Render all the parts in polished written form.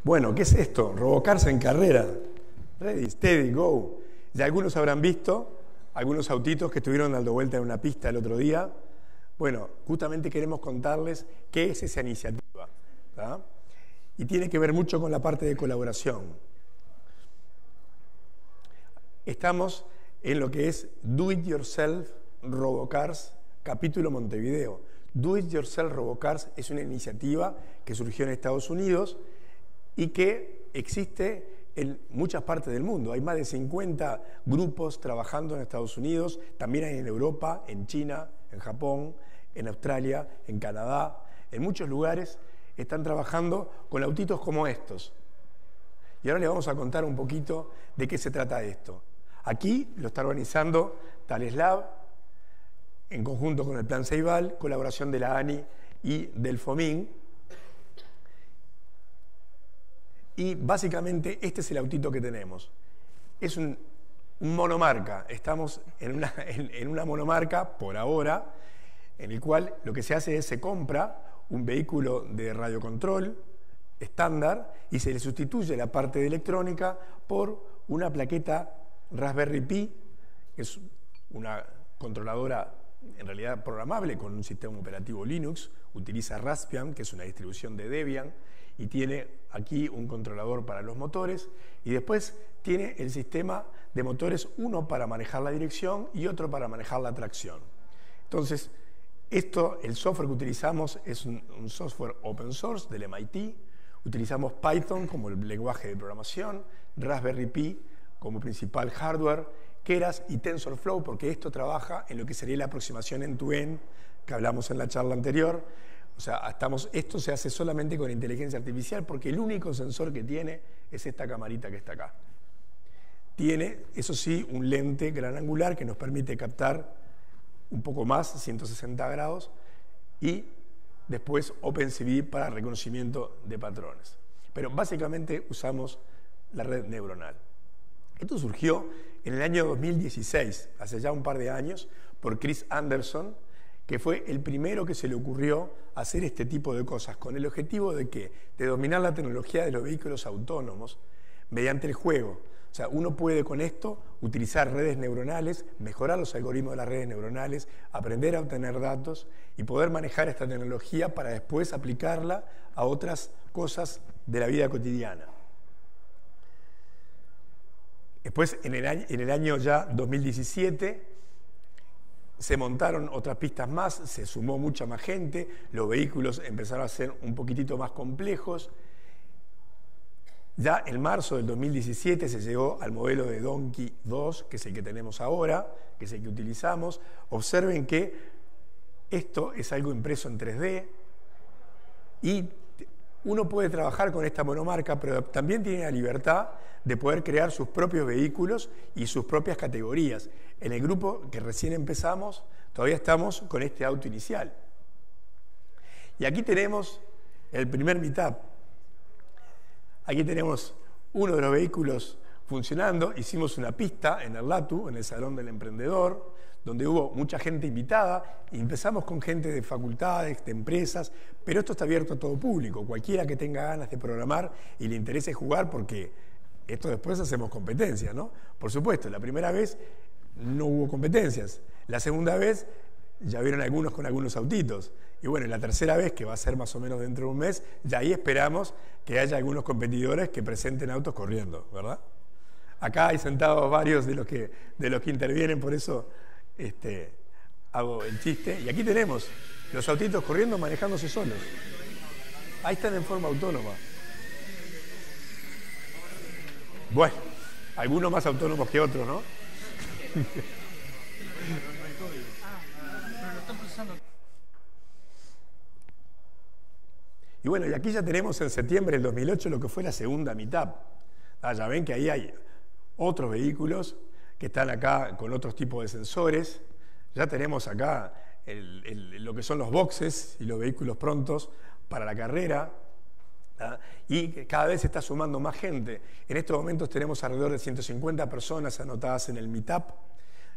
Bueno, ¿qué es esto? Robocars en carrera. Ready, steady, go. Ya algunos habrán visto algunos autitos que estuvieron dando vuelta en una pista el otro día. Bueno, justamente queremos contarles qué es esa iniciativa, ¿tá? Y tiene que ver mucho con la parte de colaboración. Estamos en lo que es Do It Yourself Robocars, capítulo Montevideo. Do It Yourself Robocars es una iniciativa que surgió en Estados Unidos y que existe en muchas partes del mundo. Hay más de 50 grupos trabajando en Estados Unidos, también hay en Europa, en China, en Japón, en Australia, en Canadá. En muchos lugares están trabajando con autitos como estos. Y ahora les vamos a contar un poquito de qué se trata esto. Aquí lo está organizando Thales Lab, en conjunto con el Plan Ceibal, colaboración de la ANI y del FOMIN. Y básicamente este es el autito que tenemos. Es un monomarca. Estamos en una monomarca por ahora, en el cual lo que se hace es se compra un vehículo de radiocontrol estándar y se le sustituye la parte de electrónica por una plaqueta Raspberry Pi, que es una controladora en realidad programable con un sistema operativo Linux, utiliza Raspbian, que es una distribución de Debian, y tiene aquí un controlador para los motores, y después tiene el sistema de motores, uno para manejar la dirección y otro para manejar la tracción. Entonces, el software que utilizamos es un software open source del MIT, utilizamos Python como el lenguaje de programación, Raspberry Pi como principal hardware, Keras y TensorFlow, porque esto trabaja en lo que sería la aproximación end-to-end que hablamos en la charla anterior. O sea, esto se hace solamente con inteligencia artificial porque el único sensor que tiene es esta camarita que está acá. Tiene, eso sí, un lente gran angular que nos permite captar un poco más, 160 grados, y después OpenCV para reconocimiento de patrones. Pero básicamente usamos la red neuronal. Esto surgió en el año 2016, hace ya un par de años, por Chris Anderson, que fue el primero que se le ocurrió hacer este tipo de cosas, con el objetivo de ¿qué? De dominar la tecnología de los vehículos autónomos mediante el juego. O sea, uno puede con esto utilizar redes neuronales, mejorar los algoritmos de las redes neuronales, aprender a obtener datos y poder manejar esta tecnología para después aplicarla a otras cosas de la vida cotidiana. Después, en el año ya 2017, se montaron otras pistas más, se sumó mucha más gente, los vehículos empezaron a ser un poquitito más complejos. Ya en marzo del 2017 se llegó al modelo de Donkey 2, que es el que tenemos ahora, que es el que utilizamos. Observen que esto es algo impreso en 3D y uno puede trabajar con esta monomarca, pero también tiene la libertad de poder crear sus propios vehículos y sus propias categorías. En el grupo que recién empezamos, todavía estamos con este auto inicial. Y aquí tenemos el primer meetup. Aquí tenemos uno de los vehículos funcionando. Hicimos una pista en el LATU, en el Salón del Emprendedor, donde hubo mucha gente invitada, y empezamos con gente de facultades, de empresas, pero esto está abierto a todo público, cualquiera que tenga ganas de programar y le interese jugar, porque esto después hacemos competencias, ¿no? Por supuesto, la primera vez no hubo competencias, la segunda vez ya vieron algunos con algunos autitos, y bueno, la tercera vez, que va a ser más o menos dentro de un mes, ya ahí esperamos que haya algunos competidores que presenten autos corriendo, ¿verdad? Acá hay sentados varios de los que intervienen, por eso hago el chiste. Y aquí tenemos los autitos corriendo, manejándose solos. Ahí están en forma autónoma. Bueno, algunos más autónomos que otros, ¿no? Y bueno, y aquí ya tenemos en septiembre del 2008 lo que fue la segunda meetup. Ya ven que ahí hay otros vehículos que están acá con otros tipos de sensores. Ya tenemos acá lo que son los boxes y los vehículos prontos para la carrera. Y cada vez se está sumando más gente. En estos momentos tenemos alrededor de 150 personas anotadas en el meetup.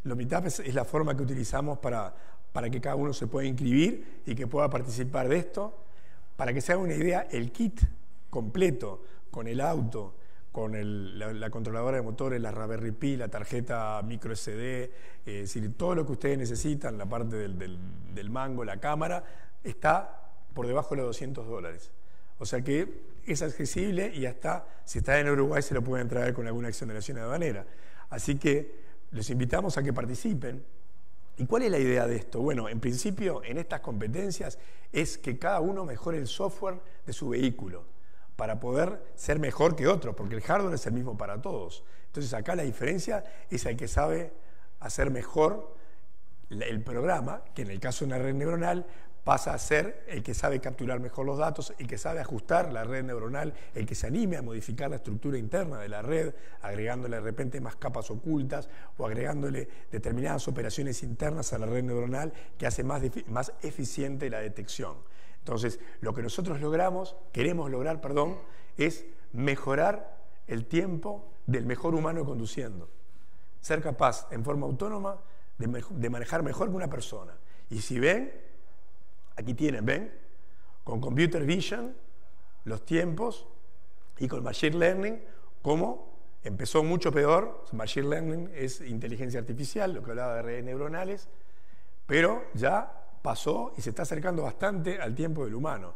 Los meetups es la forma que utilizamos para que cada uno se pueda inscribir y que pueda participar de esto. Para que se haga una idea, el kit completo, con el auto, con la controladora de motores, la Raspberry Pi, la tarjeta micro SD, es decir, todo lo que ustedes necesitan, la parte del mango, la cámara, está por debajo de los $200. O sea que es accesible y hasta si está en Uruguay se lo pueden traer con alguna exoneración aduanera. Así que los invitamos a que participen. ¿Y cuál es la idea de esto? Bueno, en principio, en estas competencias es que cada uno mejore el software de su vehículo para poder ser mejor que otro, porque el hardware es el mismo para todos. Entonces acá la diferencia es el que sabe hacer mejor el programa, que en el caso de una red neuronal pasa a ser el que sabe capturar mejor los datos, el que sabe ajustar la red neuronal, el que se anime a modificar la estructura interna de la red, agregándole de repente más capas ocultas o agregándole determinadas operaciones internas a la red neuronal que hace más eficiente la detección. Entonces, lo que nosotros queremos lograr, es mejorar el tiempo del mejor humano conduciendo. Ser capaz, en forma autónoma, de manejar mejor que una persona. Y si ven, aquí tienen, ¿ven? Con Computer Vision, los tiempos, y con Machine Learning, cómo empezó mucho peor. Machine Learning es inteligencia artificial, lo que hablaba de redes neuronales, pero ya pasó y se está acercando bastante al tiempo del humano.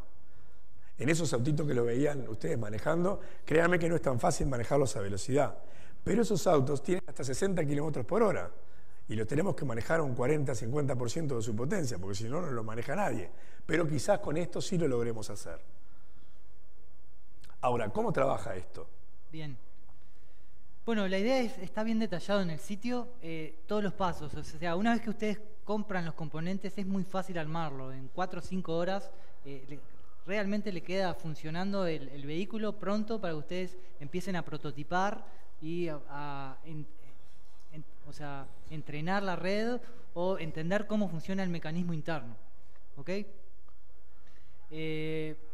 En esos autitos que lo veían ustedes manejando, créanme que no es tan fácil manejarlos a velocidad, pero esos autos tienen hasta 60 km por hora y los tenemos que manejar a un 40-50% de su potencia, porque si no, no lo maneja nadie. Pero quizás con esto sí lo logremos hacer. Ahora, ¿cómo trabaja esto? Bien. Bueno, la idea está bien detallado en el sitio, todos los pasos. O sea, una vez que ustedes compran los componentes, es muy fácil armarlo. En 4 o 5 horas realmente le queda funcionando el vehículo pronto para que ustedes empiecen a prototipar y o sea, entrenar la red o entender cómo funciona el mecanismo interno. ¿Ok?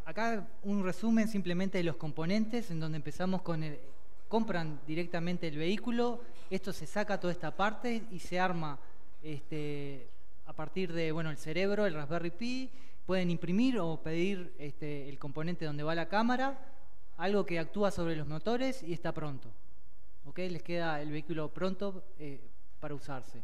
Acá un resumen simplemente de los componentes, en donde empezamos con compran directamente el vehículo, esto se saca toda esta parte y se arma a partir de el cerebro, el Raspberry Pi. Pueden imprimir o pedir el componente donde va la cámara, algo que actúa sobre los motores y está pronto. ¿Okay? Les queda el vehículo pronto para usarse.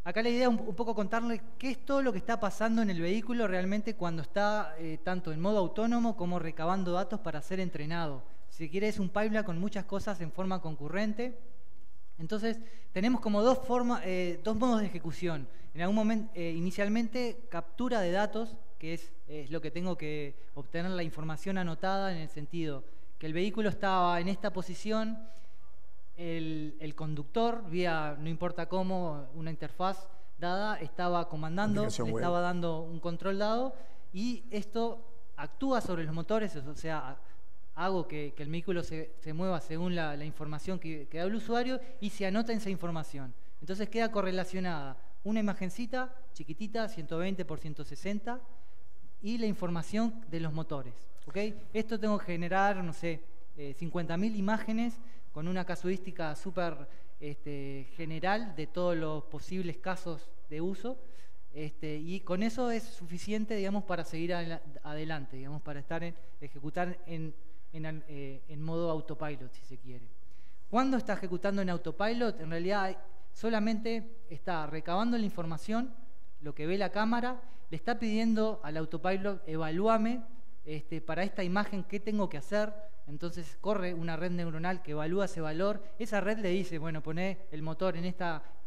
Acá la idea es un poco contarles qué es todo lo que está pasando en el vehículo realmente cuando está tanto en modo autónomo como recabando datos para ser entrenado. Si se quiere, es un pipeline con muchas cosas en forma concurrente. Entonces, tenemos como dos modos de ejecución. En algún momento, inicialmente, captura de datos, que es lo que tengo que obtener la información anotada, en el sentido que el vehículo estaba en esta posición, el conductor, vía no importa cómo, una interfaz dada, estaba comandando, le estaba dando un control dado, y esto actúa sobre los motores, o sea, hago que el vehículo se mueva según la información que da el usuario y se anota en esa información. Entonces queda correlacionada una imagencita chiquitita, 120 por 160, y la información de los motores. ¿Okay? Esto tengo que generar, no sé, 50.000 imágenes con una casuística súper general de todos los posibles casos de uso. Y con eso es suficiente, digamos, para seguir adelante, digamos, para ejecutar en modo autopilot, si se quiere. Cuando está ejecutando en autopilot, en realidad solamente está recabando la información, lo que ve la cámara, le está pidiendo al autopilot, evalúame para esta imagen qué tengo que hacer. Entonces corre una red neuronal que evalúa ese valor. Esa red le dice, bueno, poné el motor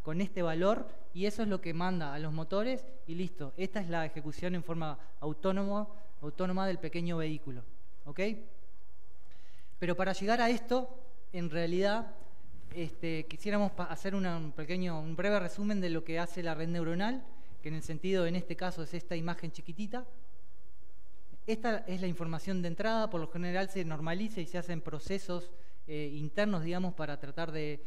con este valor, y eso es lo que manda a los motores y listo. Esta es la ejecución en forma autónoma del pequeño vehículo. ¿Ok? Pero para llegar a esto, en realidad, quisiéramos hacer un breve resumen de lo que hace la red neuronal, que en el sentido, en este caso, es esta imagen chiquitita. Esta es la información de entrada, por lo general se normaliza y se hacen procesos internos, digamos, para tratar de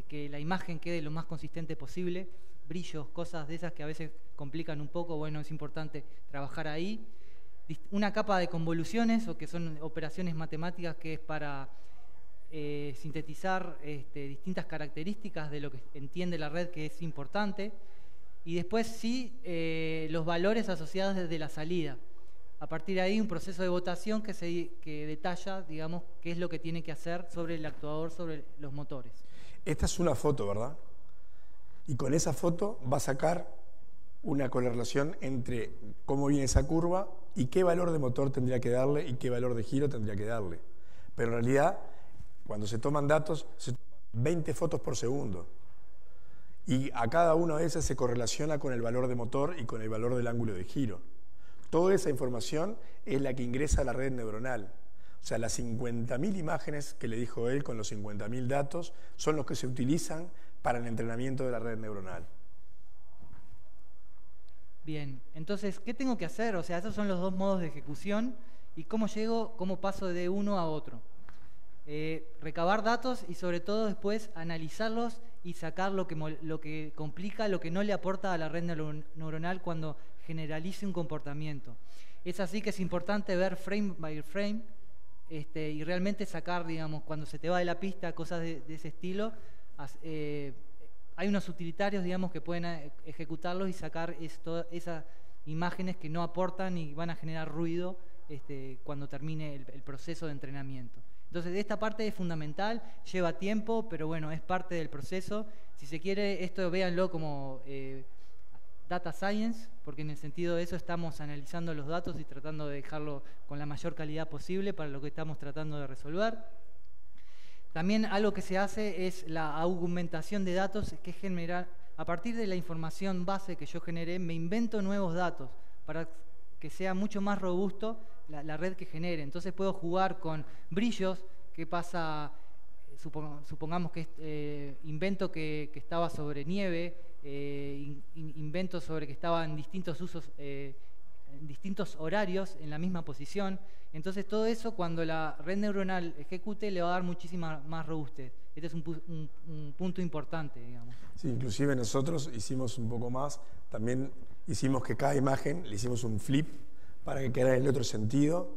que la imagen quede lo más consistente posible, brillos, cosas de esas que a veces complican un poco, bueno, es importante trabajar ahí. Una capa de convoluciones, o que son operaciones matemáticas, que es para sintetizar distintas características de lo que entiende la red, que es importante. Y después sí, los valores asociados desde la salida. a partir de ahí un proceso de votación que detalla, digamos, qué es lo que tiene que hacer sobre el actuador, sobre los motores. Esta es una foto, ¿verdad? Y con esa foto va a sacar una correlación entre cómo viene esa curva y qué valor de motor tendría que darle y qué valor de giro tendría que darle. Pero en realidad, cuando se toman datos, se toman 20 fotos por segundo. Y a cada una de esas se correlaciona con el valor de motor y con el valor del ángulo de giro. Toda esa información es la que ingresa a la red neuronal. O sea, las 50.000 imágenes que le dijo él con los 50.000 datos son los que se utilizan para el entrenamiento de la red neuronal. Bien, entonces, ¿qué tengo que hacer? O sea, esos son los dos modos de ejecución y cómo paso de uno a otro. Recabar datos y sobre todo después analizarlos y sacar lo que complica, lo que no le aporta a la red neuronal cuando generalice un comportamiento. Es así que es importante ver frame by frame y realmente sacar, digamos, cuando se te va de la pista, cosas de ese estilo. Hay unos utilitarios, digamos, que pueden ejecutarlos y sacar esas imágenes que no aportan y van a generar ruido cuando termine el proceso de entrenamiento. Entonces, esta parte es fundamental, lleva tiempo, pero bueno, es parte del proceso. Si se quiere, esto véanlo como data science, porque en el sentido de eso estamos analizando los datos y tratando de dejarlo con la mayor calidad posible para lo que estamos tratando de resolver. También algo que se hace es la augmentación de datos, que es generar, a partir de la información base que yo generé, me invento nuevos datos para que sea mucho más robusto la red que genere. Entonces puedo jugar con brillos, que pasa, supongamos que invento que estaba sobre nieve, invento sobre que estaba en distintos usos, en distintos horarios, en la misma posición. Entonces todo eso, cuando la red neuronal ejecute, le va a dar muchísima más robustez. Este es un punto importante, digamos. Sí, inclusive nosotros hicimos un poco más, también hicimos que cada imagen le hicimos un flip para que quedara en el otro sentido.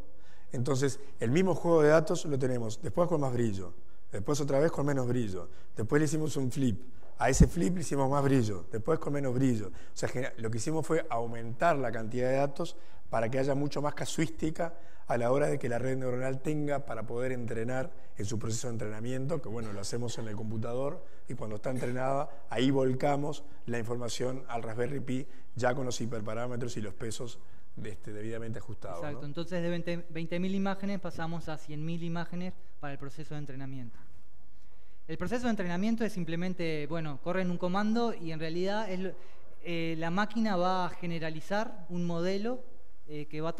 Entonces, el mismo juego de datos lo tenemos después con más brillo, después otra vez con menos brillo, después le hicimos un flip, a ese flip le hicimos más brillo, después con menos brillo. O sea, lo que hicimos fue aumentar la cantidad de datos para que haya mucho más casuística a la hora de que la red neuronal tenga para poder entrenar en su proceso de entrenamiento, que bueno, lo hacemos en el computador y cuando está entrenada, ahí volcamos la información al Raspberry Pi ya con los hiperparámetros y los pesos debidamente ajustados. Exacto, ¿no? Entonces de 20.000 imágenes pasamos a 100.000 imágenes para el proceso de entrenamiento. El proceso de entrenamiento es simplemente, bueno, corren un comando y en realidad la máquina va a generalizar un modelo que va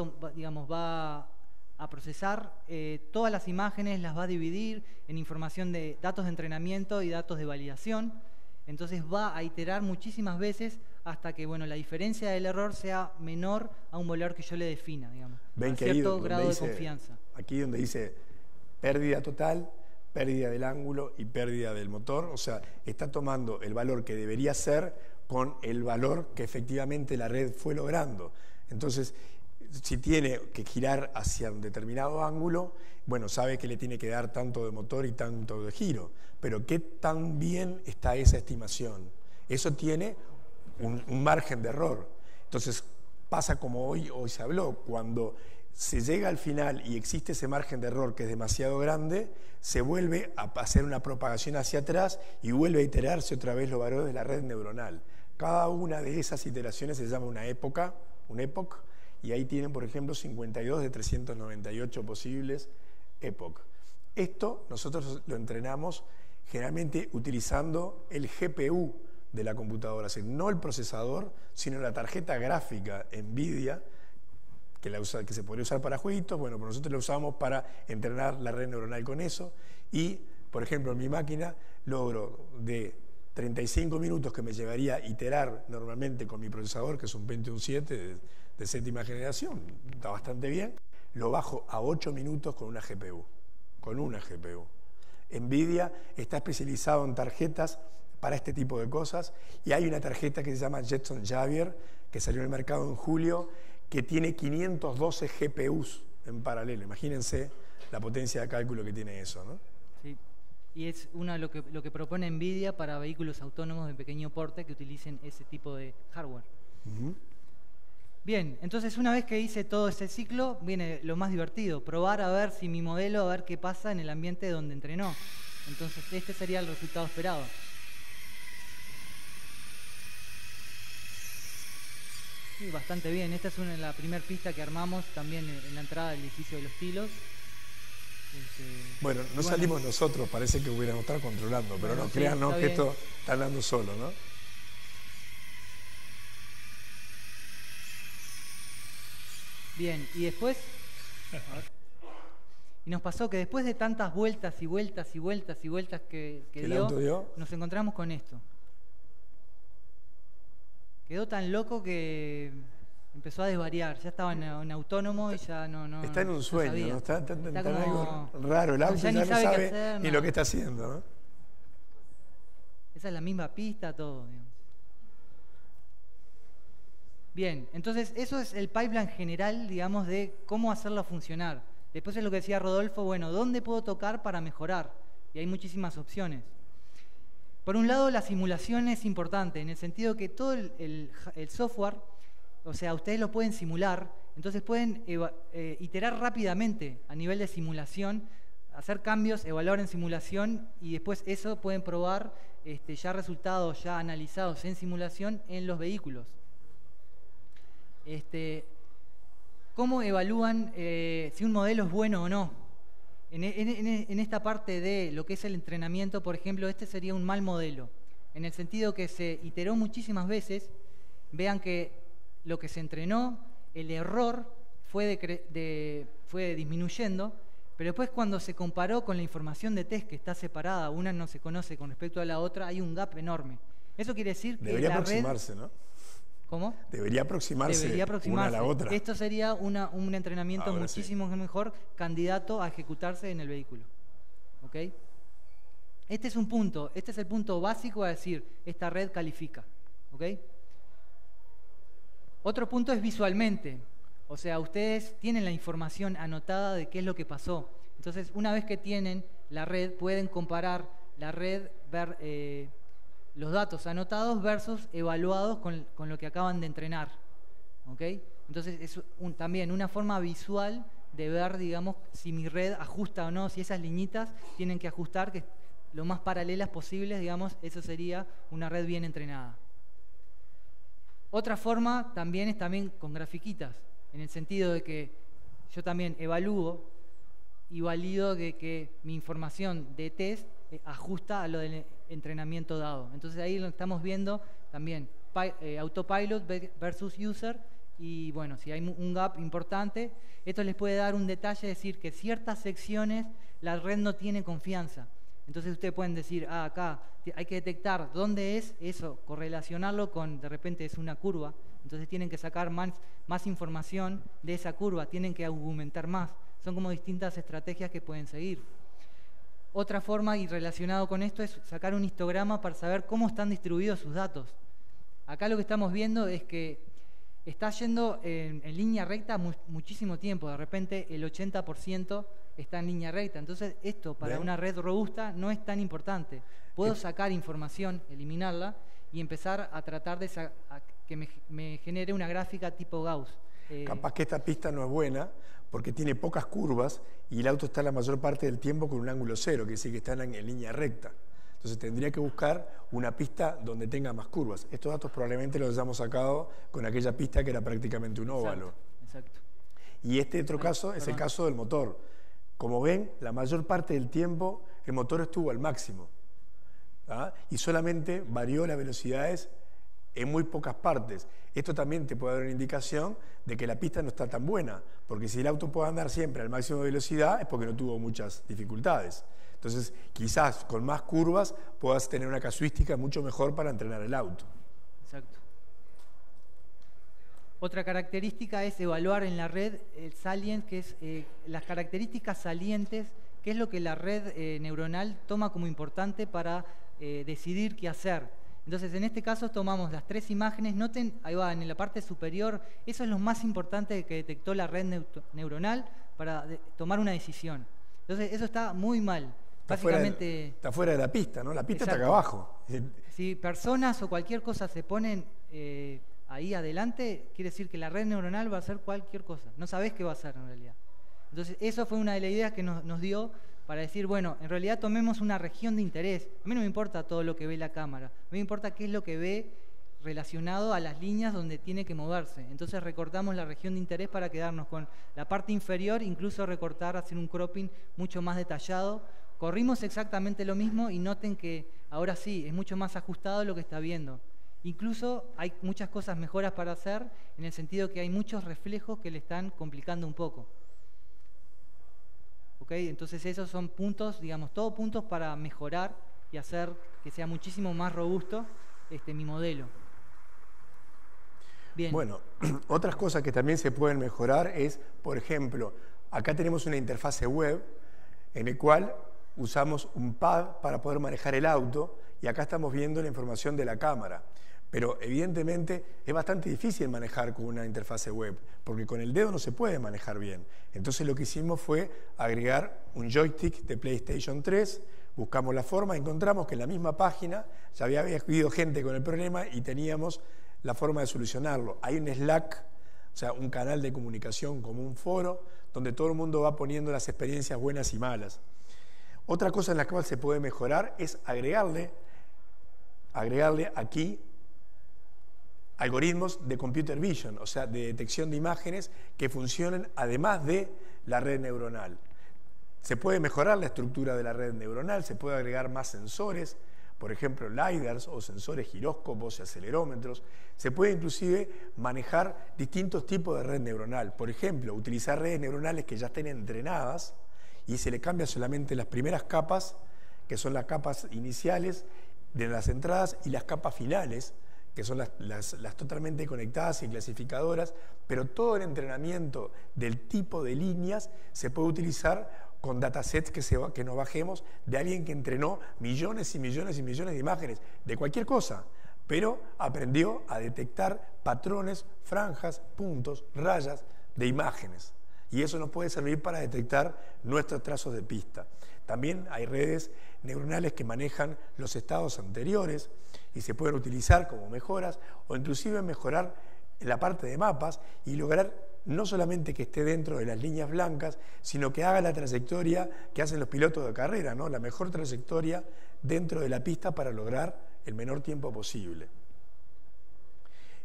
a procesar todas las imágenes, las va a dividir en información de datos de entrenamiento y datos de validación. Entonces va a iterar muchísimas veces hasta que la diferencia del error sea menor a un valor que yo le defina, digamos, a cierto grado de confianza. Aquí donde dice pérdida total, pérdida del ángulo y pérdida del motor, o sea, está tomando el valor que debería ser con el valor que efectivamente la red fue logrando. Entonces, si tiene que girar hacia un determinado ángulo, bueno, sabe que le tiene que dar tanto de motor y tanto de giro, pero ¿qué tan bien está esa estimación? Eso tiene un margen de error. Entonces, pasa como hoy se habló, cuando se llega al final y existe ese margen de error que es demasiado grande, se vuelve a hacer una propagación hacia atrás y vuelve a iterarse otra vez los valores de la red neuronal. Cada una de esas iteraciones se llama una época, un epoch, y ahí tienen, por ejemplo, 52 de 398 posibles epoch. Esto nosotros lo entrenamos generalmente utilizando el GPU de la computadora, es decir, no el procesador, sino la tarjeta gráfica NVIDIA, que se podría usar para jueguitos. Bueno, pues nosotros lo usamos para entrenar la red neuronal con eso. Y, por ejemplo, en mi máquina logro de 35 minutos que me llevaría a iterar normalmente con mi procesador, que es un Pentium 7 de séptima generación, está bastante bien, lo bajo a 8 minutos con una GPU. NVIDIA está especializado en tarjetas para este tipo de cosas y hay una tarjeta que se llama Jetson Javier, que salió en el mercado en julio, que tiene 512 GPUs en paralelo. Imagínense la potencia de cálculo que tiene eso, ¿no? Sí. Y es lo que propone NVIDIA para vehículos autónomos de pequeño porte que utilicen ese tipo de hardware. Bien, entonces una vez que hice todo ese ciclo, viene lo más divertido, probar a ver si mi modelo, a ver qué pasa en el ambiente donde entrenó. Entonces este sería el resultado esperado. Sí, bastante bien. Esta es la primera pista que armamos también en la entrada del edificio de los Tilos. Bueno, no salimos nosotros, parece que hubiéramos estado controlando, pero no, créanos que esto está andando solo, ¿no? Bien, y después... Y nos pasó que después de tantas vueltas y vueltas y vueltas y vueltas que dio, nos encontramos con esto. Quedó tan loco que empezó a desvariar. Ya estaba en autónomo y ya no está en un sueño, sabía. ¿no? Está como, algo raro. El auto ya no sabe ni lo que está haciendo, ¿no? Esa es la misma pista, todo. Digamos. Bien, entonces eso es el pipeline general, digamos, de cómo hacerlo funcionar. Después es lo que decía Rodolfo, bueno, ¿dónde puedo tocar para mejorar? Y hay muchísimas opciones. Por un lado, la simulación es importante, en el sentido que todo el software, o sea, ustedes lo pueden simular, entonces pueden iterar rápidamente a nivel de simulación, hacer cambios, evaluar en simulación y después eso pueden probar ya resultados ya analizados en simulación en los vehículos. ¿Cómo evalúan si un modelo es bueno o no? En esta parte de lo que es el entrenamiento, por ejemplo, este sería un mal modelo, en el sentido que se iteró muchísimas veces. Vean que lo que se entrenó, el error fue disminuyendo, pero después cuando se comparó con la información de test que está separada, una no se conoce con respecto a la otra, hay un gap enorme. Eso quiere decir que debería la aproximarse, red... ¿no? ¿Cómo? Debería aproximarse una a la otra. Esto sería un entrenamiento muchísimo mejor candidato a ejecutarse en el vehículo. ¿Ok? Este es un punto, este es el punto básico a decir, esta red califica. ¿Ok? Otro punto es visualmente. O sea, ustedes tienen la información anotada de qué es lo que pasó. Entonces, una vez que tienen la red, pueden comparar la red, ver... los datos anotados versus evaluados con lo que acaban de entrenar. ¿Ok? Entonces es también una forma visual de ver, digamos, si mi red ajusta o no, si esas liñitas tienen que ajustar, que lo más paralelas posibles, digamos, eso sería una red bien entrenada. Otra forma también es con grafiquitas, en el sentido de que yo también evalúo y valido de que mi información de test ajusta a lo del entrenamiento dado. Entonces ahí lo estamos viendo también, autopilot versus user, y bueno, si hay un gap importante, esto les puede dar un detalle, decir que ciertas secciones la red no tiene confianza. Entonces ustedes pueden decir, acá hay que detectar dónde es eso, correlacionarlo con, de repente es una curva, entonces tienen que sacar más información de esa curva, tienen que argumentar más. Son como distintas estrategias que pueden seguir. Otra forma, y relacionado con esto, es sacar un histograma para saber cómo están distribuidos sus datos. Acá lo que estamos viendo es que está yendo en línea recta muchísimo tiempo. De repente el 80% está en línea recta. Entonces esto para una red robusta no es tan importante. Puedo sacar información, eliminarla y empezar a tratar de que me genere una gráfica tipo Gauss. Capaz que esta pista no es buena porque tiene pocas curvas y el auto está la mayor parte del tiempo con un ángulo cero, que dice que está en línea recta. Entonces tendría que buscar una pista donde tenga más curvas. Estos datos probablemente los hayamos sacado con aquella pista que era prácticamente un óvalo. Exacto. Y este otro caso es el caso del motor. Como ven, la mayor parte del tiempo el motor estuvo al máximo, ¿ah? Y solamente varió las velocidades en muy pocas partes. Esto también te puede dar una indicación de que la pista no está tan buena, porque si el auto puede andar siempre al máximo de velocidad es porque no tuvo muchas dificultades. Entonces, quizás con más curvas puedas tener una casuística mucho mejor para entrenar el auto. Exacto. Otra característica es evaluar en la red el salient, que es las características salientes, que es lo que la red neuronal toma como importante para decidir qué hacer. Entonces, en este caso tomamos las 3 imágenes, noten, ahí va, en la parte superior, eso es lo más importante que detectó la red neuronal para tomar una decisión. Entonces, eso está muy mal. Básicamente, está fuera de la pista, ¿no? La pista exacto. Está acá abajo. Si personas o cualquier cosa se ponen ahí adelante, quiere decir que la red neuronal va a hacer cualquier cosa. No sabés qué va a hacer en realidad. Entonces, eso fue una de las ideas que nos dio para decir, bueno, en realidad tomemos una región de interés. A mí no me importa todo lo que ve la cámara, a mí me importa qué es lo que ve relacionado a las líneas donde tiene que moverse. Entonces recortamos la región de interés para quedarnos con la parte inferior, incluso recortar, hacer un cropping mucho más detallado. Corrimos exactamente lo mismo y noten que ahora sí, es mucho más ajustado lo que está viendo. Incluso hay muchas cosas mejoras para hacer, en el sentido que hay muchos reflejos que le están complicando un poco. ¿Ok? Entonces esos son puntos, digamos, todos puntos para mejorar y hacer que sea muchísimo más robusto mi modelo. Bien. Bueno, otras cosas que también se pueden mejorar es, por ejemplo, acá tenemos una interfase web en el cual usamos un pad para poder manejar el auto y acá estamos viendo la información de la cámara. Pero evidentemente es bastante difícil manejar con una interfase web, porque con el dedo no se puede manejar bien. Entonces lo que hicimos fue agregar un joystick de PlayStation 3, buscamos la forma, encontramos que en la misma página ya había habido gente con el problema y teníamos la forma de solucionarlo. Hay un Slack, o sea, un canal de comunicación como un foro, donde todo el mundo va poniendo las experiencias buenas y malas. Otra cosa en la cual se puede mejorar es agregarle aquí algoritmos de computer vision, o sea, de detección de imágenes que funcionen además de la red neuronal. Se puede mejorar la estructura de la red neuronal, se puede agregar más sensores, por ejemplo, LiDARs o sensores giróscopos y acelerómetros. Se puede inclusive manejar distintos tipos de red neuronal. Por ejemplo, utilizar redes neuronales que ya estén entrenadas y se le cambia solamente las primeras capas, que son las capas iniciales de las entradas, y las capas finales, que son las totalmente conectadas y clasificadoras, pero todo el entrenamiento del tipo de líneas se puede utilizar con datasets que nos bajemos de alguien que entrenó millones y millones y millones de imágenes, de cualquier cosa, pero aprendió a detectar patrones, franjas, puntos, rayas de imágenes. Y eso nos puede servir para detectar nuestros trazos de pista. También hay redes neuronales que manejan los estados anteriores y se pueden utilizar como mejoras o inclusive mejorar la parte de mapas y lograr no solamente que esté dentro de las líneas blancas, sino que haga la trayectoria que hacen los pilotos de carrera, ¿no? La mejor trayectoria dentro de la pista para lograr el menor tiempo posible.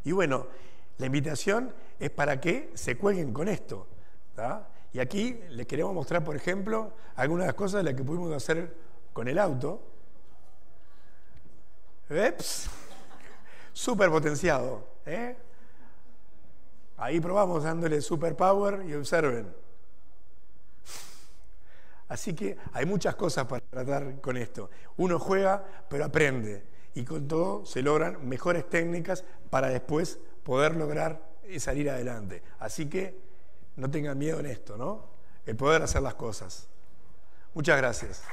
Y bueno, la invitación es para que se cuelguen con esto, ¿tá? Y aquí les queremos mostrar, por ejemplo, algunas de las cosas de las que pudimos hacer con el auto. ¡Eps! Súper potenciado, ¿eh? Ahí probamos dándole superpower y observen. Así que hay muchas cosas para tratar con esto. Uno juega, pero aprende. Y con todo se logran mejores técnicas para después poder lograr salir adelante. Así que no tengan miedo en esto, ¿no? El poder hacer las cosas. Muchas gracias.